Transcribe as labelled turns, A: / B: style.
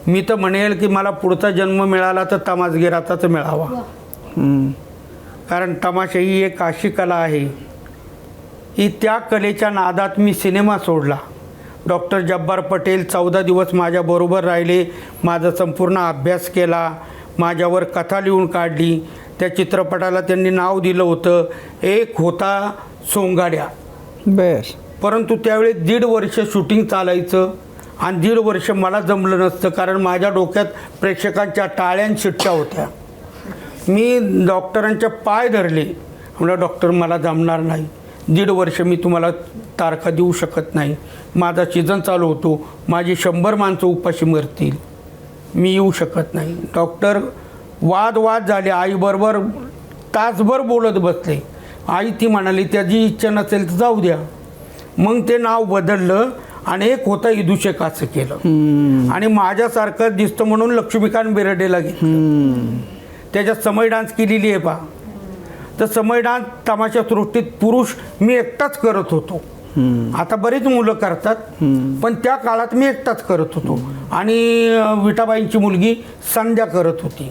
A: मी तर म्हणेल की मला पुढचा जन्म मिळाला तर तमासगीराचाच मिळावा. कारण तमाशा ही एक अशी कला आहे की त्या कलेच्या नादात मी सिनेमा सोडला. डॉक्टर जब्बार पटेल 14 दिवस माझ्याबरोबर राहिले, माझा संपूर्ण अभ्यास केला, माझ्यावर कथा लिहून काढली. त्या चित्रपटाला त्यांनी नाव दिलं होतं एक होता सोंगाड्या.
B: बर.
A: परंतु त्यावेळी 1.5 वर्ष शूटिंग चालायचं आणि 1.5 वर्ष मला जमलं नसतं, कारण माझ्या डोक्यात प्रेक्षकांच्या टाळ्यां शिट्ट्या होत्या. मी डॉक्टरांच्या पाय धरले, म्हणलं डॉक्टर मला जमणार नाही, 1.5 वर्ष मी तुम्हाला तारखा देऊ शकत नाही, माझा सीझन चालू होतो, माझी 100 माणसं उपाशी मरतील, मी येऊ शकत नाही. डॉक्टर वाद झाले, आईबरोबर तासभर बोलत बसले. आई ती म्हणाली त्याची इच्छा नसेल तर जाऊ द्या. मग ते नाव बदललं आणि एक होता इदुशेख असं केलं आणि माझ्यासारखं दिसतं म्हणून लक्ष्मीकांत बेर्डेला घेतलं. त्याच्यात समय डान्स केलेली आहे पहा. तर समय डान्स तमाशा सृष्टीत पुरुष मी एकटाच करत होतो. आता बरीच मुलं करतात, पण त्या काळात मी एकटाच करत होतो आणि विठाबाईंची मुलगी संध्या करत होती.